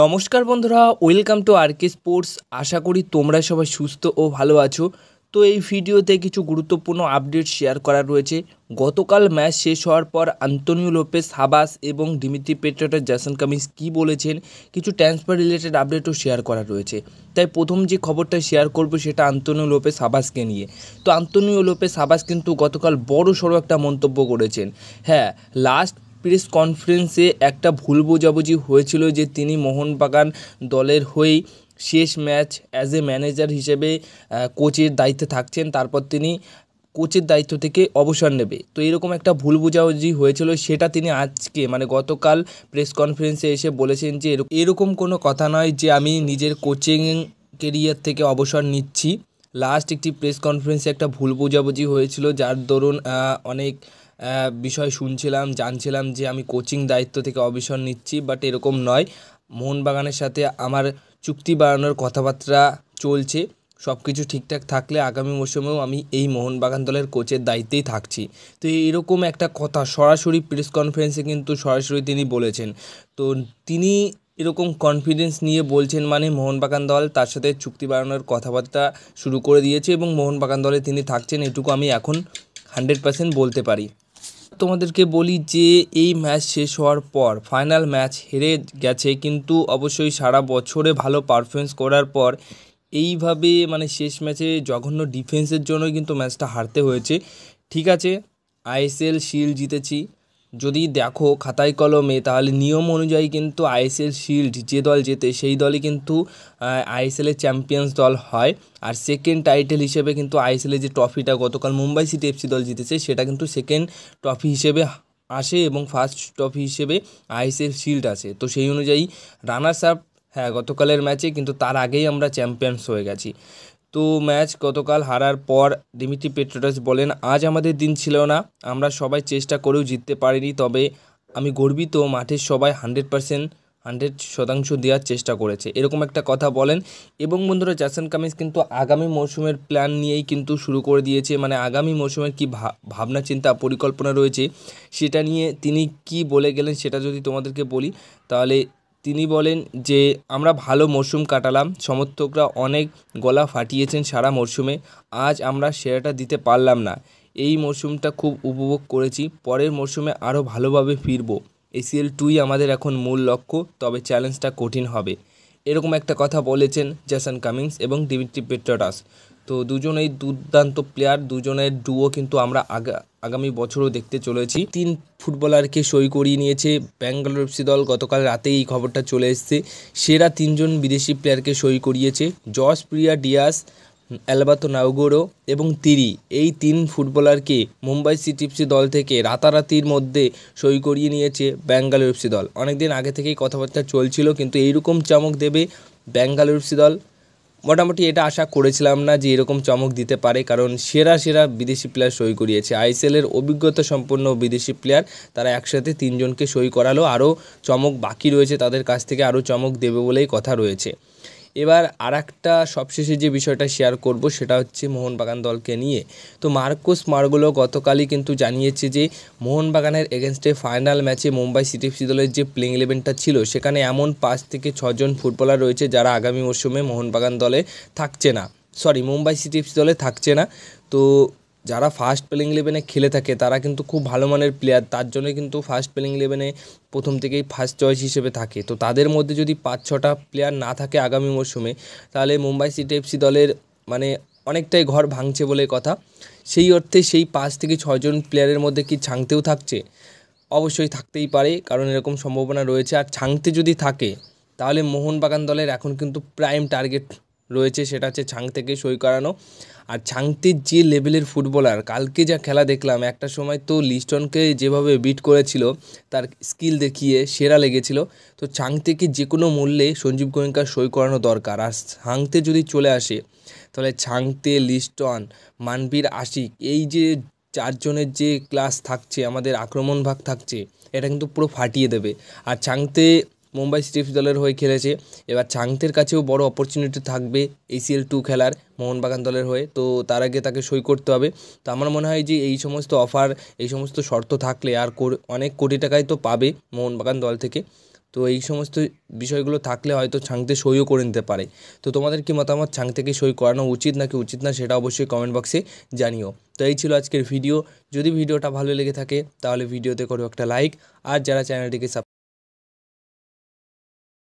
নমস্কার বন্ধুরা, welcome to আরকে sports. আশা করি তোমরা সবাই সুস্থ ও ভালো আছো। তো এই ভিডিওতে কিছু গুরুত্বপূর্ণ আপডেট শেয়ার করা রয়েছে। গতকাল ম্যাচ শেষ হওয়ার পর আন্তোনিও লোপেস হাবাস এবং দিমিত্রি পেট্রাটাস জেসন কামিন্স কী বলেছেন, কিছু ট্রান্সফার রিলেটেড আপডেটও শেয়ার করা রয়েছে। তাই প্রথম যে খবরটা শেয়ার করব সেটা আন্তোনিও লোপেস হাবাসকে নিয়ে। তো আন্তোনিও লোপেস হাবাস কিন্তু গতকাল বড় সড়ো একটা মন্তব্য করেছেন। হ্যাঁ, লাস্ট প্রেস কনফারেন্সে একটা ভুল বোঝাবুঝি হয়েছিল যে তিনি মোহনবাগান দলের হয়েই শেষ ম্যাচ অ্যাজ এ ম্যানেজার হিসেবে কোচের দায়িত্বে থাকছেন, তারপর তিনি কোচের দায়িত্ব থেকে অবসর নেবে। তো এরকম একটা ভুল বোঝাবুঝি হয়েছিল, সেটা তিনি আজকে গতকাল প্রেস কনফারেন্সে এসে বলেছেন যে এরকম কোনো কথা নয় যে আমি নিজের কোচিং কেরিয়ার থেকে অবসর নিচ্ছি। লাস্ট একটি প্রেস কনফারেন্সে একটা ভুল বোঝাবুঝি হয়েছিল, যার দরুন অনেক বিষয় শুনছিলাম, জানছিলাম যে আমি কোচিং দায়িত্ব থেকে অবসর নিচ্ছি, বাট এরকম নয়। মোহনবাগানের সাথে আমার চুক্তি বাড়ানোর কথাবার্তা চলছে। সব কিছু ঠিকঠাক থাকলে আগামী মৌসুমেও আমি এই মোহনবাগান দলের কোচের দায়িত্বেই থাকছি। তো এরকম একটা কথা সরাসরি প্রেস কনফারেন্সে কিন্তু সরাসরি তিনি বলেছেন। তো তিনি এরকম কনফিডেন্স নিয়ে বলছেন মোহনবাগান দল তার সাথে চুক্তি বাড়ানোর কথাবার্তা শুরু করে দিয়েছে এবং মোহনবাগান দলে তিনি থাকছেন, এটুকু আমি এখন 100% বলতে পারি। তোমাদেরকে বলি যে এই ম্যাচ শেষ হওয়ার পর ফাইনাল ম্যাচ হেরে গেছে, কিন্তু অবশ্যই সারা বছরে ভালো পারফরমেন্স করার পর এইভাবে শেষ ম্যাচে জঘন্য ডিফেন্সের জন্যই কিন্তু ম্যাচটা হারতে হয়েছে। ঠিক আছে, আইএসএল শিল্ড জিতেছি, যদি দেখো খাতায় কলমে তাহলে নিয়ম অনুযায়ী কিন্তু আইএসএল শিল্ড যে দল জেতে সেই দলই কিন্তু আইএসএলের চ্যাম্পিয়ন্স দল হয়। আর সেকেন্ড টাইটেল হিসেবে কিন্তু আইএসএলের যে ট্রফিটা গতকাল মুম্বাই সিটি এফসি দল জিতেছে সেটা কিন্তু সেকেন্ড ট্রফি হিসেবে আসে এবং ফার্স্ট ট্রফি হিসেবে আইএসএল শিল্ড আসে। তো সেই অনুযায়ী রানার্স আপ হ্যাঁ গতকালের ম্যাচে, কিন্তু তার আগেই আমরা চ্যাম্পিয়ন্স হয়ে গেছি। তো ম্যাচ গতকাল হারার পর দিমিত্রি পেট্রাটাস বলেন, আজ আমাদের দিন ছিল না, আমরা সবাই চেষ্টা করেও জিততে পারিনি, তবে আমি গর্বিত মাঠের সবাই 100% দেওয়ার চেষ্টা করেছে, এরকম একটা কথা বলেন। এবং বন্ধুরা, জেসন কামিন্স কিন্তু আগামী মৌসুমের প্ল্যান নিয়েই কিন্তু শুরু করে দিয়েছে, আগামী মৌসুমের কী ভাবনা চিন্তা পরিকল্পনা রয়েছে সেটা নিয়ে তিনি কি বলে গেলেন সেটা যদি তোমাদেরকে বলি, তাহলে তিনি বলেন যে আমরা ভালো মরশুম কাটালাম, সমর্থকরা অনেক গলা ফাটিয়েছেন সারা মরশুমে, আজ আমরা সেরাটা দিতে পারলাম না। এই মরশুমটা খুব উপভোগ করেছি, পরের মরশুমে আরও ভালোভাবে ফিরব। এসিএল 2ই আমাদের এখন মূল লক্ষ্য, তবে চ্যালেঞ্জটা কঠিন হবে, এরকম একটা কথা বলেছেন জেসন কামিন্স এবং দিমিত্রি পেট্রাটাস। তো দুজনেই দুর্দান্ত প্লেয়ার, দুজনের ডুও কিন্তু আমরা আগামী বছরও দেখতে চলেছি। 3 ফুটবলারকে সই করিয়ে নিয়েছে ব্যাঙ্গালোর এফসি দল, গতকাল রাতেই এই খবরটা চলে এসেছে। সেরা 3জন বিদেশি প্লেয়ারকে সই করিয়েছে, জস প্রিয়া ডিয়াস, অ্যালবাতো নাউগোরো এবং তিরি। এই 3 ফুটবলারকে মুম্বাই সিটি এফসি দল থেকে রাতারাতির মধ্যে সই করিয়ে নিয়েছে ব্যাঙ্গালোর এফসি দল। অনেকদিন আগে থেকেই কথাবার্তা চলছিল, কিন্তু এইরকম চমক দেবে ব্যাঙ্গালোর এফসি দল মোটামুটি এটা আশা করেছিলাম না যে এরকম চমক দিতে পারে, কারণ সেরা সেরা বিদেশি প্লেয়ার সই করিয়েছে। আইএসএলের অভিজ্ঞতা সম্পন্ন বিদেশি প্লেয়ার, তারা একসাথে 3 জনকে সই করালো, আরও চমক বাকি রয়েছে তাদের কাছ থেকে, আরও চমক দেবে বলেই কথা রয়েছে। এবার আরেকটা সবশেষে যে বিষয়টা শেয়ার করব সেটা হচ্ছে মোহনবাগান দলকে নিয়ে। তো মার্কোস মার্গুলো গতকালই কিন্তু জানিয়েছে যে মোহনবাগানের এগেনস্টে ফাইনাল ম্যাচে মুম্বাই সিটি এফসি দলের যে প্লেইং 11টা ছিল সেখানে এমন 5 থেকে 6 জন ফুটবলার রয়েছে যারা আগামী মরশুমে মোহনবাগান দলে থাকছে না, মুম্বাই সিটি এফসি দলে থাকছে না। তো যারা ফার্স্ট প্লেইং 11-এ খেলে থাকে তারা কিন্তু খুব ভালো মানের প্লেয়ার, তার জন্য কিন্তু ফার্স্ট প্লেইং 11-এ প্রথম থেকেই ফার্স্ট চয়েস হিসেবে থাকে। তো তাদের মধ্যে যদি 5-6টা প্লেয়ার না থাকে আগামী মরশুমে, তাহলে মুম্বাই সিটি এফসি দলের অনেকটাই ঘর ভাঙছে বলে কথা। সেই অর্থে সেই 5 থেকে 6 জন প্লেয়ারের মধ্যে কি ছাংতেও থাকছে? অবশ্যই থাকতেই পারে, কারণ এরকম সম্ভাবনা রয়েছে। আর ছাংতে যদি থাকে তাহলে মোহনবাগান দলের এখন কিন্তু প্রাইম টার্গেট রয়েছে, সেটা হচ্ছে ছাং থেকে সই করানো। আর ছাংতের যে লেভেলের ফুটবলার, কালকে যা খেলা দেখলাম, একটা সময় তো লিস্টনকে যেভাবে বিট করেছিল তার স্কিল দেখিয়ে সেরা লেগেছিল। তো ছাংতেকে যে কোনো মূল্যে সঞ্জীব গোয়েঙ্কার সই করানো দরকার। আর ছাংতে যদি চলে আসে তাহলে ছাংতে, লিস্টন, মানবীর, আশিক, এই যে 4 জনের যে ক্লাস থাকছে, আমাদের আক্রমণ ভাগ থাকছে, এটা কিন্তু পুরো ফাটিয়ে দেবে। আর ছাংতে মুম্বাই সিটি এফসি দলের হয়ে খেলেছে, এবার ছাংতের কাছেও বড় অপরচুনিটি থাকবে এসিএল 2 খেলার মোহনবাগান দলের হয়ে। তো তার আগে তাকে সই করতে হবে। তো আমার মনে হয় যে এই সমস্ত অফার, এই সমস্ত শর্ত থাকলে আর অনেক কোটি টাকাই তো পাবে মোহনবাগান দল থেকে। তো এই সমস্ত বিষয়গুলো থাকলে হয়তো ছাংতে সইও করে নিতে পারে। তো তোমাদের কি মতামত, ছাং থেকে সই করানো উচিত নাকি উচিত না, সেটা অবশ্যই কমেন্ট বক্সে জানিও। তো এই ছিল আজকের ভিডিও। যদি ভিডিওটা ভালো লেগে থাকে তাহলে ভিডিওতে করো একটা লাইক, আর যারা চ্যানেলটিকে